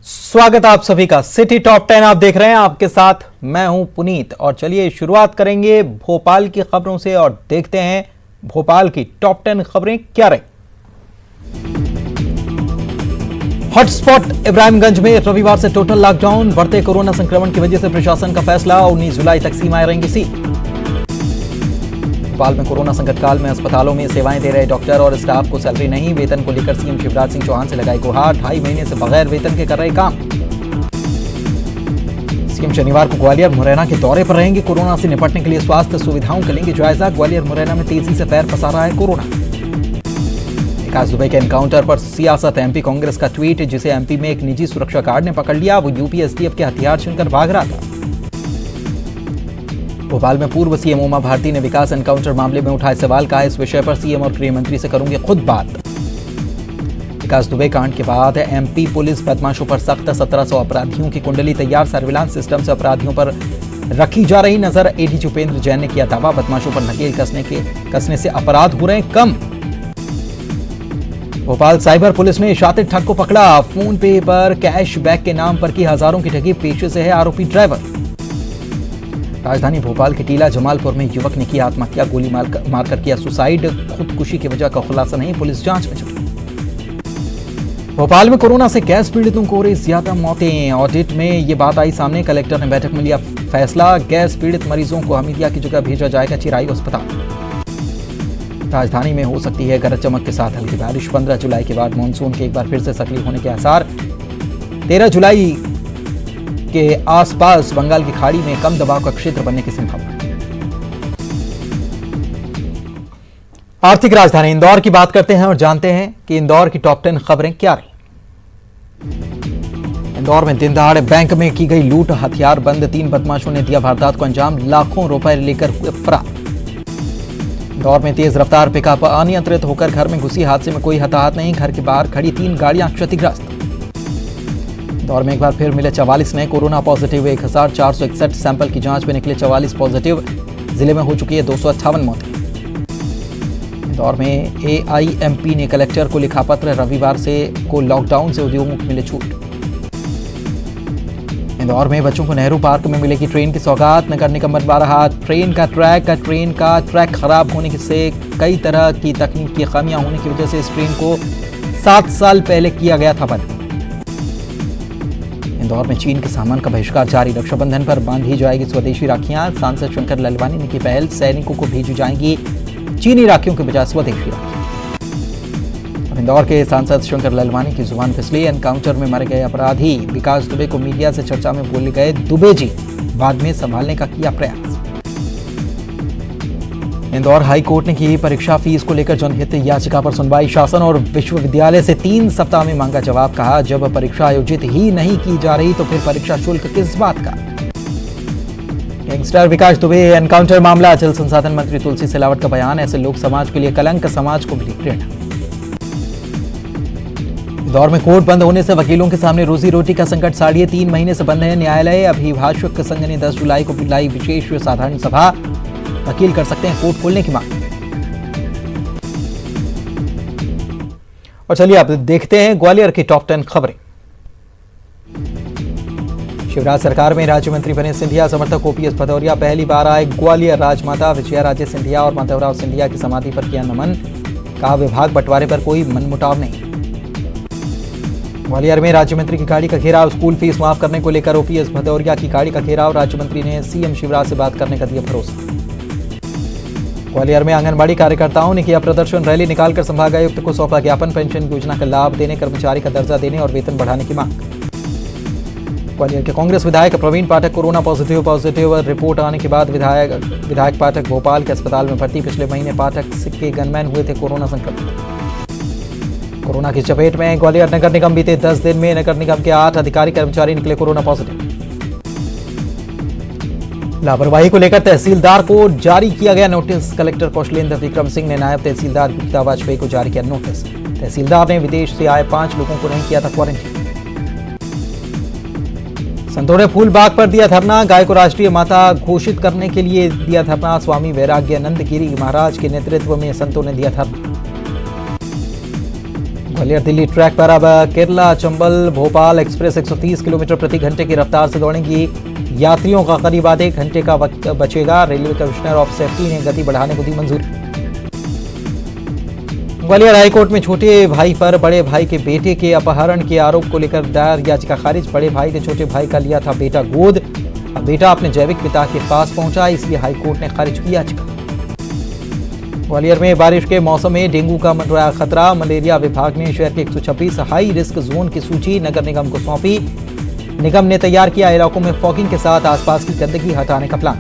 स्वागत आप सभी का सिटी टॉप 10 आप देख रहे हैं। आपके साथ मैं हूं पुनीत और चलिए शुरुआत करेंगे भोपाल की खबरों से और देखते हैं भोपाल की टॉप 10 खबरें क्या रही। हॉटस्पॉट इब्राहिमगंज में रविवार से टोटल लॉकडाउन, बढ़ते कोरोना संक्रमण की वजह से प्रशासन का फैसला, 19 जुलाई तक सीमाएं रहेंगी सील। भोपाल में कोरोना संकट काल में अस्पतालों में सेवाएं दे रहे डॉक्टर और स्टाफ को सैलरी नहीं, वेतन को लेकर सीएम शिवराज सिंह चौहान से लगाई गुहार, 2.5 महीने से बगैर वेतन के कर रहे काम। सीएम शनिवार को ग्वालियर मुरैना के दौरे पर रहेंगे, कोरोना से निपटने के लिए स्वास्थ्य सुविधाओं का लेंगे जायजा, ग्वालियर मुरैना में तेजी से पैर पसार रहा है कोरोना। विकास दुबे के एनकाउंटर पर सियासत, एमपी कांग्रेस का ट्वीट, जिसे एमपी में एक निजी सुरक्षा गार्ड ने पकड़ लिया, वो यूपी एसटीएफ के हथियार छीनकर भाग रहा था। भोपाल में पूर्व सीएम उमा भारती ने विकास एनकाउंटर मामले में उठाए सवाल, कहा इस विषय पर सीएम और गृह मंत्री से करूंगे खुद बात। विकास दुबे कांड के बाद एमपी पुलिस बदमाशों पर सख्त, 1700 अपराधियों की कुंडली तैयार, सर्विलांस सिस्टम से अपराधियों पर रखी जा रही नजर, एडीजी उपेंद्र जैन ने किया दावा, बदमाशों पर नकेल कसने से अपराध हो रहे हैं कम। भोपाल साइबर पुलिस ने शातिर ठग को पकड़ा, फोन पे पर कैशबैक के नाम पर की हजारों की ठगी, पेशे से है आरोपी ड्राइवर। राजधानी भोपाल के टीला जमालपुर में युवक ने की आत्महत्या, गोली मारकर किया सुसाइड, खुदकुशी की वजह का खुलासा नहीं, पुलिस जांच में जुटी। भोपाल में कोरोना से गैस पीड़ितों को हो रही ज्यादा मौतें, ऑडिट में ये बात आई सामने, कलेक्टर ने बैठक में लिया फैसला, गैस पीड़ित मरीजों को हमीदिया की जगह भेजा जाएगा चिरायु अस्पताल। राजधानी में हो सकती है गरज चमक के साथ हल्की बारिश, 15 जुलाई के बाद मानसून के एक बार फिर से सक्रिय होने के आसार, 13 जुलाई के आसपास बंगाल की खाड़ी में कम दबाव का क्षेत्र बनने की संभावना। आर्थिक राजधानी इंदौर की बात करते हैं और जानते हैं कि इंदौर की टॉप 10 खबरें क्या रही। इंदौर में दिन दहाड़े बैंक में की गई लूट, हथियार बंद 3 बदमाशों ने दिया वारदात को अंजाम, लाखों रुपए लेकर हुए फरार। इंदौर में तेज रफ्तार पिकअप अनियंत्रित होकर घर में घुसी, हादसे में कोई हताहत नहीं, घर के बाहर खड़ी 3 गाड़ियां क्षतिग्रस्त। इंदौर में एक बार फिर मिले 44 नए कोरोना पॉजिटिव, 1461 सैंपल की जांच में निकले 44 पॉजिटिव, जिले में हो चुकी है 258 मौतें। इंदौर में एआईएमपी ने कलेक्टर को लिखा पत्र, रविवार से को लॉकडाउन से उद्योगों को मिले छूट। इंदौर में बच्चों को नेहरू पार्क में मिलेगी ट्रेन की सौगात, नगर निगम बनवा रहा ट्रेन का ट्रैक खराब होने से कई तरह की तकनीकी खामियां होने की वजह से इस ट्रेन को 7 साल पहले किया गया था बंद। इंदौर में चीन के सामान का बहिष्कार जारी, रक्षाबंधन पर बांधी जाएगी स्वदेशी राखियां, सांसद शंकर ललवानी ने की पहल, सैनिकों को भेजी जाएंगी चीनी राखियों के बजाय स्वदेशी राखियां। इंदौर के सांसद शंकर ललवानी की जुबान फिसली, एनकाउंटर में मारे गए अपराधी विकास दुबे को मीडिया से चर्चा में बोले गए दुबे जी, बाद में संभालने का किया प्रयास। इंदौर हाई कोर्ट ने की परीक्षा फीस को लेकर जनहित याचिका पर सुनवाई, शासन और विश्वविद्यालय से 3 सप्ताह में मांगा जवाब, कहा जब परीक्षा आयोजित ही नहीं की जा रही तो फिर परीक्षा शुल्क किस बात का। गैंगस्टर विकास दुबे एनकाउंटर मामला, जल संसाधन मंत्री तुलसी सिलावट का बयान, ऐसे लोग समाज के लिए कलंक, समाज को मिली प्रेरणा। इंदौर में कोर्ट बंद होने से वकीलों के सामने रोजी रोटी का संकट, 3.5 महीने से बंद है न्यायालय, अभिभाषक संघ ने 10 जुलाई को बुलाई विशेष साधारण सभा, वकील कर सकते हैं कोर्ट खोलने की मांग। और चलिए आप देखते हैं ग्वालियर की टॉप 10 खबरें। शिवराज सरकार में राज्य मंत्री बने सिंधिया समर्थक ओपीएस भदौरिया पहली बार आए ग्वालियर, राजमाता विजया राजे सिंधिया और माधवराव सिंधिया की समाधि पर किया नमन, कहा विभाग बंटवारे पर कोई मनमुटाव नहीं। ग्वालियर में राज्य मंत्री की गाड़ी का घेराव, स्कूल फीस माफ करने को लेकर ओपीएस भदौरिया की गाड़ी का घेराव, राज्य मंत्री ने सीएम शिवराज से बात करने का दिया भरोसा। ग्वालियर में आंगनबाड़ी कार्यकर्ताओं ने किया प्रदर्शन, रैली निकालकर संभागायुक्त को सौंपा ज्ञापन, पेंशन योजना का लाभ देने, कर्मचारी का दर्जा देने और वेतन बढ़ाने की मांग। ग्वालियर के कांग्रेस विधायक प्रवीण पाठक कोरोना पॉजिटिव रिपोर्ट आने के बाद विधायक पाठक भोपाल के अस्पताल में भर्ती, पिछले महीने पाठक के गनमैन हुए थे कोरोना संक्रमित। कोरोना की चपेट में ग्वालियर नगर निगम, बीते 10 दिन में नगर निगम के 8 अधिकारी कर्मचारी निकले कोरोना पॉजिटिव। लापरवाही को लेकर तहसीलदार को जारी किया गया नोटिस, कलेक्टर कौशलेंद्र विक्रम सिंह ने नायब तहसीलदार गीता वाजपेयी को जारी किया नोटिस। तहसीलदार ने विदेश से आए 5 लोगों को नहीं किया था क्वारंटीन। संतों ने फूलबाग पर दिया धरना, गाय को राष्ट्रीय माता घोषित करने के लिए दिया धरना, स्वामी वैराग्यानंद गिरी महाराज के नेतृत्व में संतों ने दिया धरना। ग्वालियर दिल्ली ट्रैक पर अब केरला चंबल भोपाल एक्सप्रेस 130 किलोमीटर प्रति घंटे की रफ्तार से दौड़ेंगी। यात्रियों का करीब आधे घंटे का वक्त बचेगा। रेलवे कमिश्नर ऑफ सेफ्टी ने गति बढ़ाने को दी मंजूरी। ग्वालियर हाईकोर्ट में छोटे भाई पर बड़े भाई के बेटे के अपहरण के आरोप को लेकर दायर याचिका खारिज। बड़े भाई ने छोटे भाई का लिया था बेटा गोद। अब बेटा अपने जैविक पिता के पास पहुंचा, इसलिए हाईकोर्ट ने खारिज की याचिका। ग्वालियर में बारिश के मौसम में डेंगू का मंडराया खतरा। मलेरिया विभाग ने शहर के 126 हाई रिस्क जोन की सूची नगर निगम को सौंपी। निगम ने तैयार किया इलाकों में फॉगिंग के साथ आसपास की गंदगी हटाने का प्लान।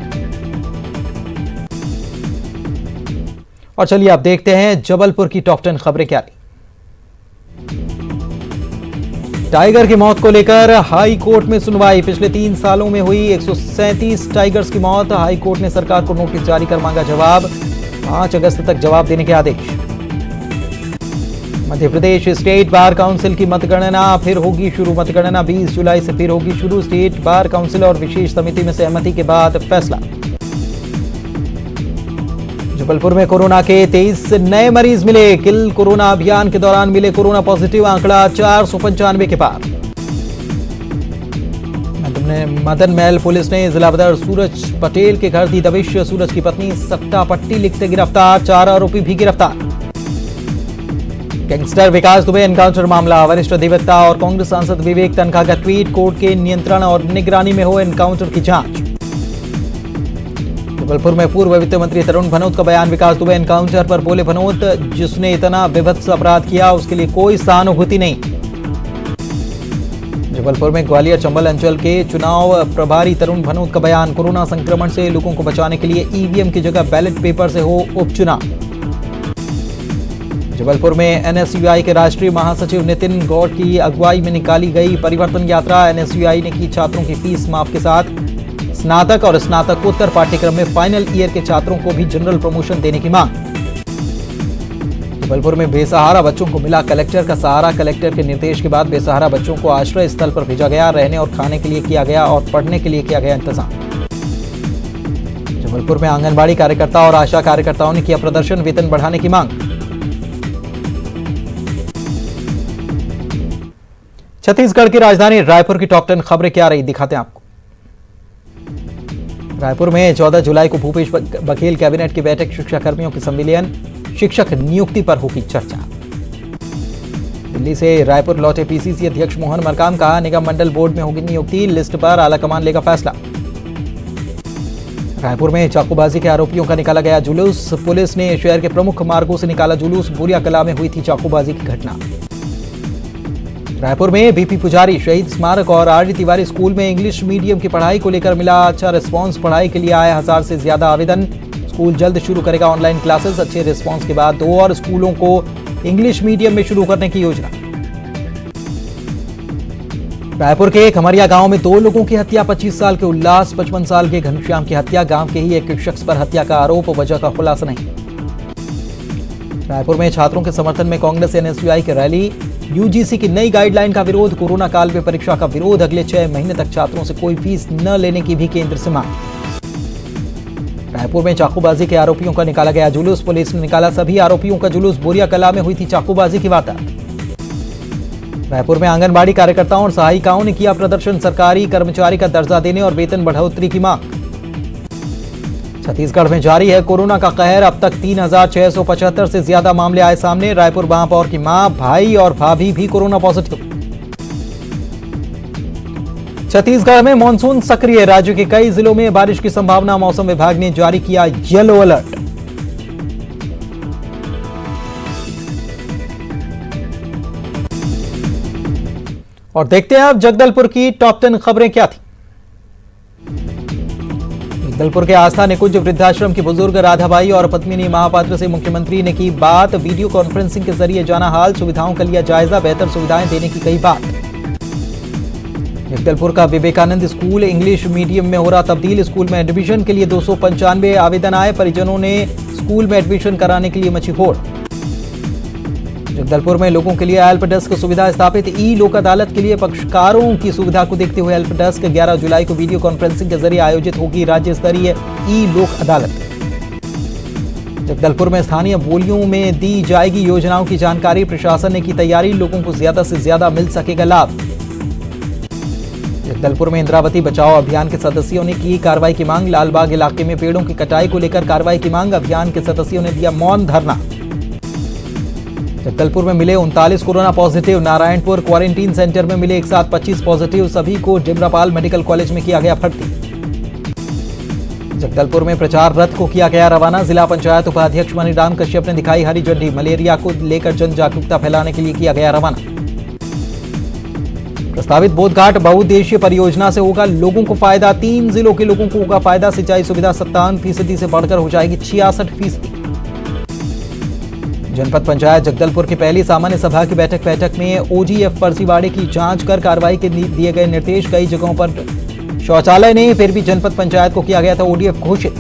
और चलिए आप देखते हैं जबलपुर की टॉप 10 खबरें क्या रही। टाइगर की मौत को लेकर हाई कोर्ट में सुनवाई। पिछले 3 सालों में हुई 137 टाइगर्स की मौत। हाई कोर्ट ने सरकार को नोटिस जारी कर मांगा जवाब। 5 अगस्त तक जवाब देने के आदेश। Madhya Pradesh state bar council की मतगणना फिर होगी शुरू। मतगणना 20 जुलाई से फिर होगी शुरू। स्टेट बार काउंसिल और विशेष समिति में सहमति के बाद फैसला। जबलपुर में कोरोना के 23 नए मरीज मिले। किल कोरोना अभियान के दौरान मिले कोरोना पॉजिटिव, आंकड़ा 495 के पार। मदन महल पुलिस ने जिला बदर सूरज पटेल के घर दी दबिश। सूरज की पत्नी सट्टा पट्टी लिखते गिरफ्तार। 4 आरोपी भी गिरफ्तार। गैंगस्टर विकास दुबे एनकाउंटर मामला। वरिष्ठ अधिवक्ता और कांग्रेस सांसद विवेक तनखा का ट्वीट। कोर्ट के नियंत्रण और निगरानी में हो एनकाउंटर की जांच। जबलपुर में पूर्व वित्त मंत्री तरुण भनोत का बयान। विकास दुबे एनकाउंटर पर बोले भनोत, जिसने इतना विभत्स अपराध किया उसके लिए कोई सहानुभूति नहीं। जबलपुर में ग्वालियर चंबल अंचल के चुनाव प्रभारी तरुण भनोत का बयान। कोरोना संक्रमण से लोगों को बचाने के लिए ईवीएम की जगह बैलेट पेपर से हो उपचुनाव। जबलपुर में एनएसयूआई के राष्ट्रीय महासचिव नितिन गौड़ की अगुवाई में निकाली गई परिवर्तन यात्रा। एनएसयूआई ने की छात्रों की फीस माफ के साथ स्नातक और स्नातकोत्तर पाठ्यक्रम में फाइनल ईयर के छात्रों को भी जनरल प्रमोशन देने की मांग। जबलपुर में बेसहारा बच्चों को मिला कलेक्टर का सहारा। कलेक्टर के निर्देश के बाद बेसहारा बच्चों को आश्रय स्थल पर भेजा गया। रहने और खाने के लिए किया गया और पढ़ने के लिए किया गया इंतजाम। जबलपुर में आंगनबाड़ी कार्यकर्ता और आशा कार्यकर्ताओं ने किया प्रदर्शन, वेतन बढ़ाने की मांग। छत्तीसगढ़ की राजधानी रायपुर की टॉप 10 खबरें क्या रही, दिखाते हैं आपको। रायपुर में 14 जुलाई को भूपेश बघेल कैबिनेट की बैठक। शिक्षा कर्मियों की संविलियन, शिक्षक नियुक्ति पर होगी चर्चा। दिल्ली से रायपुर लौटे पीसीसी अध्यक्ष मोहन मरकाम, कहा निगम मंडल बोर्ड में होगी नियुक्ति। लिस्ट पर आलाकमान लेगा फैसला। रायपुर में चाकूबाजी के आरोपियों का निकाला गया जुलूस। पुलिस ने शहर के प्रमुख मार्गों से निकाला जुलूस। बुरिया कला में हुई थी चाकूबाजी की घटना। रायपुर में बीपी पुजारी शहीद स्मारक और आरडी तिवारी स्कूल में इंग्लिश मीडियम की पढ़ाई को लेकर मिला अच्छा रिस्पांस। पढ़ाई के लिए आए 1000 से ज्यादा आवेदन। स्कूल जल्द शुरू करेगा ऑनलाइन क्लासेस। अच्छे रिस्पांस के बाद 2 और स्कूलों को इंग्लिश मीडियम में शुरू करने की योजना। रायपुर के खमरिया गांव में 2 लोगों की हत्या। 25 साल के उल्लास, 55 साल के घनश्याम की हत्या। गांव के ही एक शख्स पर हत्या का आरोप, वजह का खुलासा नहीं। रायपुर में छात्रों के समर्थन में कांग्रेस एनएसयूआई की रैली। यूजीसी की नई गाइडलाइन का विरोध। कोरोना काल में परीक्षा का विरोध। अगले 6 महीने तक छात्रों से कोई फीस न लेने की भी केंद्र से मांग। रायपुर में चाकूबाजी के आरोपियों का निकाला गया जुलूस। पुलिस ने निकाला सभी आरोपियों का जुलूस। बोरिया कला में हुई थी चाकूबाजी की वारदात। रायपुर में आंगनबाड़ी कार्यकर्ताओं और सहायिकाओं ने किया प्रदर्शन। सरकारी कर्मचारी का दर्जा देने और वेतन बढ़ोतरी की मांग। छत्तीसगढ़ में जारी है कोरोना का कहर। अब तक 3675 से ज्यादा मामले आए सामने। रायपुर महापौर की मां, भाई और भाभी भी कोरोना पॉजिटिव। छत्तीसगढ़ में मानसून सक्रिय। राज्य के कई जिलों में बारिश की संभावना। मौसम विभाग ने जारी किया येलो अलर्ट। और देखते हैं अब जगदलपुर की टॉप 10 खबरें क्या थी। जगदलपुर के आस्था निकुंज वृद्धाश्रम की बुजुर्ग राधाबाई और पद्मिनी महापात्र से मुख्यमंत्री ने की बात। वीडियो कॉन्फ्रेंसिंग के जरिए जाना हाल, सुविधाओं का लिया जायजा, बेहतर सुविधाएं देने की कही बात। जगदलपुर का विवेकानंद स्कूल इंग्लिश मीडियम में हो रहा तब्दील। स्कूल में एडमिशन के लिए 295 आवेदन आए। परिजनों ने स्कूल में एडमिशन कराने के लिए मची होड़। जगदलपुर में लोगों के लिए हेल्प डेस्क सुविधा स्थापित। ई लोक अदालत के लिए पक्षकारों की सुविधा को देखते हुए हेल्प डेस्क 11 जुलाई को वीडियो कॉन्फ्रेंसिंग के जरिए आयोजित होगी राज्य स्तरीय ई लोक अदालत। जगदलपुर में स्थानीय बोलियों में दी जाएगी योजनाओं की जानकारी, प्रशासन ने की तैयारी, लोगों को ज्यादा से ज्यादा मिल सकेगा लाभ। जगदलपुर में इंद्रावती बचाओ अभियान के सदस्यों ने की कार्रवाई की मांग, लालबाग इलाके में पेड़ों की कटाई को लेकर कार्रवाई की मांग, अभियान के सदस्यों ने दिया मौन धरना। जगदलपुर में मिले 39 corona positive, Narayanpur quarantine centre में मिले एक साथ 25 पॉजिटिव, सभी को डिमरापाल मेडिकल कॉलेज में किया गया भर्ती। जगदलपुर में प्रचार रथ को किया गया रवाना, जिला पंचायत उपाध्यक्ष मणिराम कश्यप ने दिखाई हरी झंडी, मलेरिया को लेकर जन जागरूकता फैलाने के लिए किया गया रवाना। प्रस्तावित बोधघाट बहुउद्देशीय परियोजना से होगा लोगों को फायदा, 3 जिलों के लोगों को होगा फायदा, सिंचाई सुविधा 57% से बढ़कर हो जाएगी 66%। जनपद पंचायत जगदलपुर की पहली सामान्य सभा की बैठक में ओजीएफ फर्जीवाड़े की जांच कर कार्रवाई के दिए गए निर्देश, कई जगहों पर शौचालय नहीं फिर भी जनपद पंचायत को किया गया था ओडीएफ घोषित।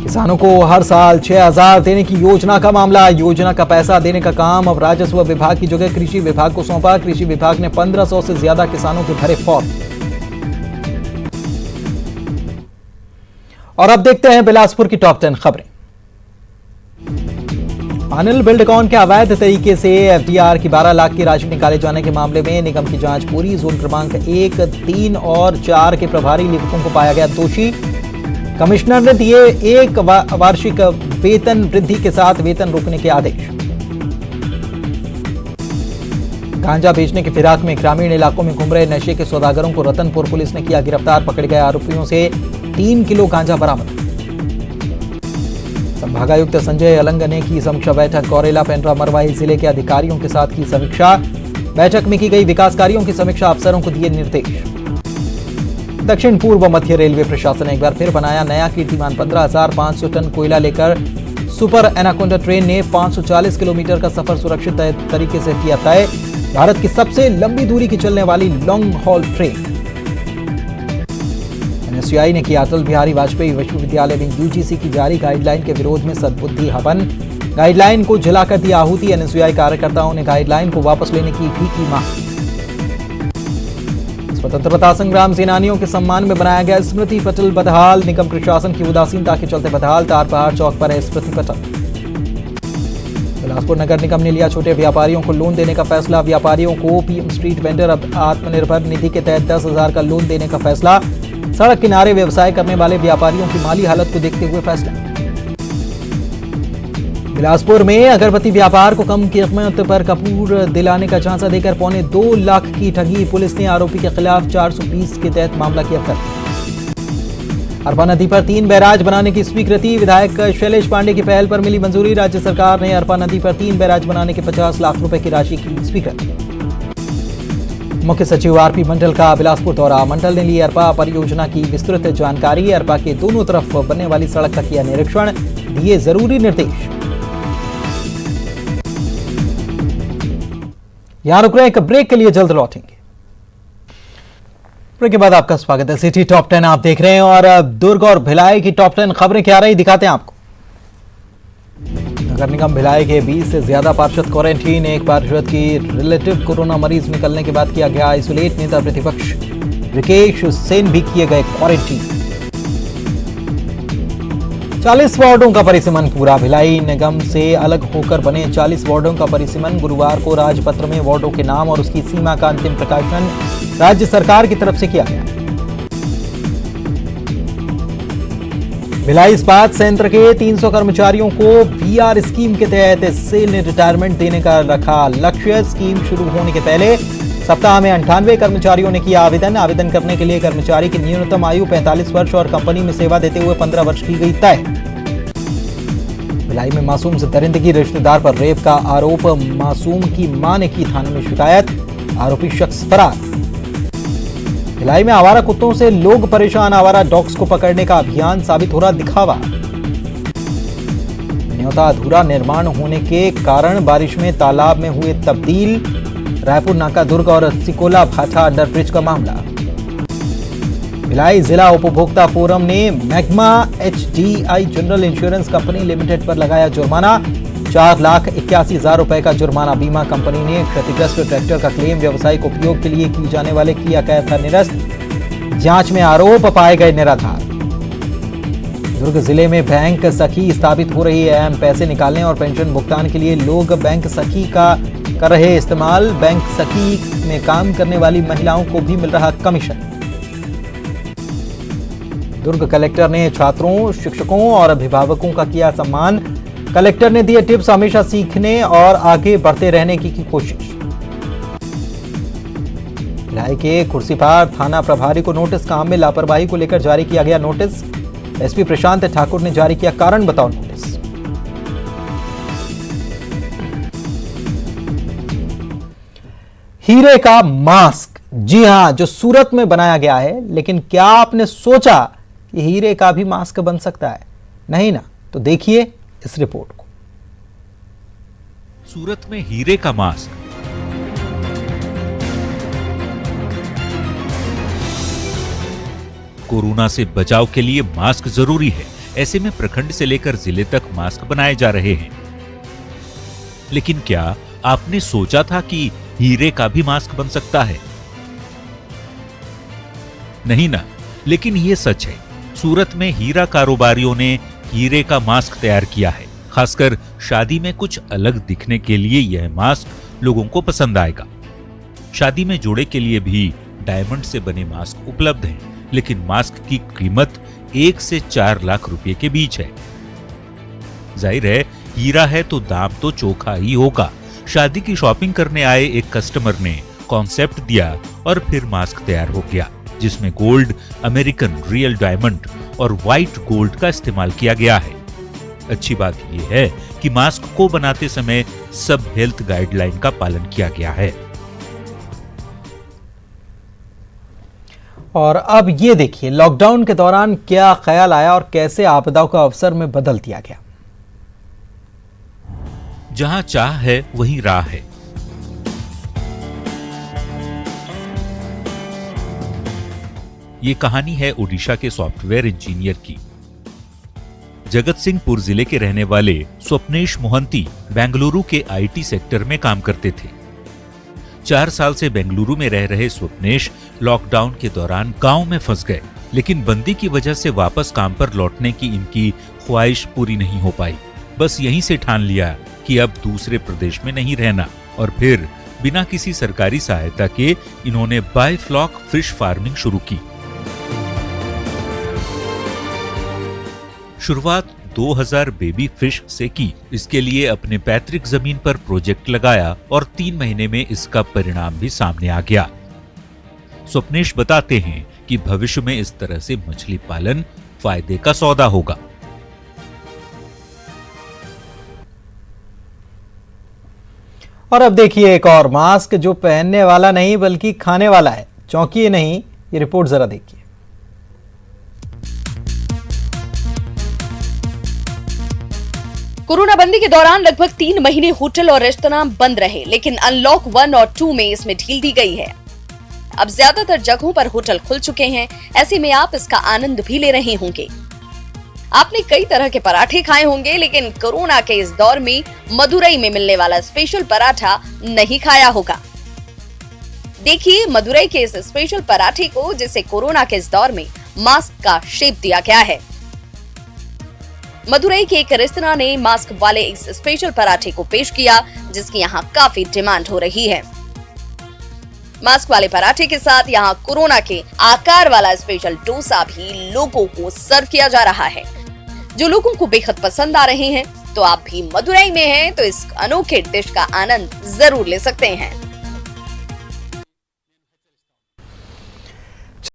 किसानों को हर साल 6,000 देने की योजना का मामला, योजना का पैसा देने का काम अब राजस्व विभाग की जगह कृषि विभाग को सौंपा, कृषि विभाग ने 1500 से ज्यादा किसानों के भरे फॉर्म। और अब देखते हैं बिलासपुर की टॉप 10 खबरें। अनिल बिल्डकॉन के अवैध तरीके से एफडीआर की 12 लाख की राशि निकाले जाने के मामले में निगम की जांच पूरी, जोन क्रमांक 1, 3 और 4 के प्रभारी लिपिकों को पाया गया दोषी। कमिश्नर ने दिए एक वार्षिक वेतन वृद्धि के साथ वेतन रोकने के आदेश। गांजा बेचने की फिराक में ग्रामीण इलाकों में घूम रहे नशे के सौदागरों को रतनपुर पुलिस ने किया गिरफ्तार, पकड़े गए आरोपियों से 3 किलो गांजा बरामद। संभागायुक्त संजय अलंग ने की समीक्षा बैठक, गौरेला पेंड्रा मरवाही जिले के अधिकारियों के साथ की समीक्षा, बैठक में की गई विकास कार्यों की समीक्षा, अफसरों को दिए निर्देश। दक्षिण पूर्व मध्य रेलवे प्रशासन ने एक बार फिर बनाया नया कीर्तिमान, 15,500 टन कोयला लेकर सुपर एनाकोंडा ट्रेन ने 540 किलोमीटर का सफर सुरक्षित तरीके से किया तय, भारत की सबसे लंबी दूरी की चलने वाली लॉन्ग हॉल ट्रेन। एनएसयूआई ने किया अटल बिहारी वाजपेयी विश्वविद्यालय में यूजीसी की जारी गाइडलाइन के विरोध में सद्बुद्धि हवन, गाइडलाइन को जलाकर दी आहुति, एनएसयूआई कार्यकर्ताओं ने गाइडलाइन को वापस लेने की भी की मांग। स्वतंत्रता संग्राम सेनानियों के सम्मान में बनाया गया स्मृति पटल बदहाल, निगम प्रशासन की उदासीनता के चलते बदहाल, तारपहाड़ चौक पर है स्मृति पटल। बिलासपुर नगर निगम ने लिया छोटे व्यापारियों को लोन देने का फैसला, व्यापारियों को PM street vendor Atmanirbhar Nidhi के तहत 10,000 का लोन देने का फैसला, सड़क किनारे व्यवसाय करने वाले व्यापारियों की माली हालत को देखते हुए फैसला। बिलासपुर में अगरबत्ती व्यापार को कम कीमत पर कपूर दिलाने का झांसा देकर 2.25 लाख की ठगी, पुलिस ने आरोपी के खिलाफ 420 के तहत मामला किया दर्ज। अरपा नदी पर 3 बैराज बनाने की स्वीकृति, विधायक शैलेश पांडे की पहल पर मिली मंजूरी, राज्य सरकार ने अरपा नदी पर 3 बैराज बनाने के 50 लाख रुपए की राशि की स्वीकृति। मुख्य सचिव आरपी मंडल का बिलासपुर दौरा, मंडल ने ली अरपा परियोजना की विस्तृत जानकारी, अरपा के दोनों तरफ बनने वाली सड़क का किया निरीक्षण, दिए जरूरी निर्देश। यहां रुक रहे हैं, एक ब्रेक के लिए जल्द लौटेंगे। ब्रेक के बाद आपका स्वागत है। सिटी टॉप 10 आप देख रहे हैं और दुर्ग और भिलाई की टॉप 10 खबरें क्या रही दिखाते हैं आपको। नगर निगम भिलाई के 20 से ज्यादा पार्षद क्वारंटीन, एक पार्षद की रिलेटिव कोरोना मरीज निकलने के बाद किया गया आइसोलेट, नेता प्रतिपक्ष रिकेश सेन भी किए गए क्वारंटीन। 40 वार्डों का परिसीमन पूरा, भिलाई निगम से अलग होकर बने 40 वार्डों का परिसीमन, गुरुवार को राजपत्र में वार्डों के नाम और उसकी सीमा का अंतिम प्रकाशन राज्य सरकार की तरफ से किया गया। भिलाई इस्पात संयंत्र के 300 कर्मचारियों को वीआर स्कीम के तहत सेल ने रिटायरमेंट देने का रखा लक्ष्य। स्कीम शुरू होने के पहले सप्ताह में 98 कर्मचारियों ने किया आवेदन। आवेदन करने के लिए कर्मचारी की न्यूनतम आयु 45 वर्ष और कंपनी में सेवा देते हुए 15 वर्ष की गई तय। भिलाई में मासूम से दरिंदगी, रिश्तेदार पर रेप का आरोप, मासूम की मां ने की थाने में शिकायत, आरोपी शख्स फरार। भिलाई में आवारा कुत्तों से लोग परेशान, आवारा डॉग्स को पकड़ने का अभियान साबित हो रहा दिखावा। न्योता अधूरा निर्माण होने के कारण बारिश में तालाब में हुए तब्दील, रायपुर नाका दुर्ग और सिकोला भाठा अंडरब्रिज का मामला। भिलाई जिला उपभोक्ता फोरम ने magma HDI general insurance company limited पर लगाया जुर्माना, 4,81,000 रुपए का जुर्माना। बीमा कंपनी ने क्षतिग्रस्त ट्रैक्टर का क्लेम व्यवसायिक उपयोग के लिए की जाने वाले किया गया था निरस्त, जांच में आरोप पाए गए निराधार। दुर्ग जिले में बैंक सखी स्थापित हो रही है। अहम पैसे निकालने और पेंशन भुगतान के लिए लोग बैंक सखी का कर रहे इस्तेमाल। बैंक सखी में काम करने वाली महिलाओं को भी मिल रहा कमीशन। दुर्ग कलेक्टर ने छात्रों, शिक्षकों और अभिभावकों का किया सम्मान। कलेक्टर ने दिए टिप्स, हमेशा सीखने और आगे बढ़ते रहने की कोशिश। भिलाई के खुर्सीपार थाना प्रभारी को नोटिस, काम में लापरवाही को लेकर जारी किया गया नोटिस। एसपी प्रशांत ठाकुर ने जारी किया कारण बताओ नोटिस। हीरे का मास्क, जी हां, जो सूरत में बनाया गया है। लेकिन क्या आपने सोचा कि हीरे का भी मास्क बन सकता है? नहीं ना, तो देखिए इस रिपोर्ट को। सूरत में हीरे का मास्क। कोरोना से बचाव के लिए मास्क जरूरी है। ऐसे में प्रखंड से लेकर जिले तक मास्क बनाए जा रहे हैं। लेकिन क्या आपने सोचा था कि हीरे का भी मास्क बन सकता है? नहीं ना, लेकिन ये सच है। सूरत में हीरा कारोबारियों ने हीरे का मास्क तैयार किया है। खासकर शादी में कुछ अलग दिखने के लिए यह मास्क लोगों को पसंद आएगा। शादी में जोड़े के लिए भी डायमंड से बने मास्क उपलब्ध हैं, लेकिन मास्क की कीमत 1 से 4 लाख रुपए के बीच है। जाहिर है, हीरा है तो दाम तो चोखा ही होगा। शादी की शॉपिंग करने आए एक कस्टमर ने कॉन्सेप्ट दिया और फिर मास्क तैयार हो गया, जिसमें गोल्ड, अमेरिकन रियल डायमंड और व्हाइट गोल्ड का इस्तेमाल किया गया है। अच्छी बात यह है कि मास्क को बनाते समय सब हेल्थ गाइडलाइन का पालन किया गया है। और अब ये देखिए, लॉकडाउन के दौरान क्या ख्याल आया और कैसे आपदाओं का अवसर में बदल दिया गया। जहां चाह है वहीं राह है। ये कहानी है ओडिशा के सॉफ्टवेयर इंजीनियर की। जगत सिंहपुर जिले के रहने वाले स्वप्नेश मोहंती बेंगलुरु के आईटी सेक्टर में काम करते थे। 4 साल से बेंगलुरु में रह रहे स्वप्नेश लॉकडाउन के दौरान गांव में फंस गए, लेकिन बंदी की वजह से वापस काम पर लौटने की इनकी ख्वाहिश पूरी नहीं हो पाई। बस यहीं से ठान लिया कि अब दूसरे प्रदेश में नहीं रहना, और फिर बिना किसी सरकारी सहायता के इन्होंने बाय फ्लॉक फिश फार्मिंग शुरू की। शुरुआत 2000 बेबी फिश से की। इसके लिए अपने पैतृक जमीन पर प्रोजेक्ट लगाया और 3 महीने में इसका परिणाम भी सामने आ गया। स्वप्नेश बताते हैं कि भविष्य में इस तरह से मछली पालन फायदे का सौदा होगा। और अब देखिए एक और मास्क, जो पहनने वाला नहीं बल्कि खाने वाला है। चौंकिए नहीं, ये रिपोर्ट जरा देखिए। कोरोना बंदी के दौरान लगभग 3 महीने होटल और रेस्तरां बंद रहे, लेकिन अनलॉक 1 और 2 में इसमें ढील दी गई है। अब ज्यादातर जगहों पर होटल खुल चुके हैं। ऐसे में आप इसका आनंद भी ले रहे होंगे। आपने कई तरह के पराठे खाए होंगे, लेकिन कोरोना के इस दौर में मदुरई में मिलने वाला स्पेशल पराठा नहीं खाया होगा। देखिए मदुरई के इस स्पेशल पराठे को, जिसे कोरोना के इस दौर में मास्क का शेप दिया गया है। मदुरई के एक रेस्तरां ने मास्क वाले इस स्पेशल पराठे को पेश किया, जिसकी यहाँ काफी डिमांड हो रही है। मास्क वाले पराठे के साथ यहाँ कोरोना के आकार वाला स्पेशल डोसा भी लोगों को सर्व किया जा रहा है, जो लोगों को बेहद पसंद आ रहे हैं। तो आप भी मदुरई में हैं तो इस अनोखे डिश का आनंद जरूर ले सकते हैं।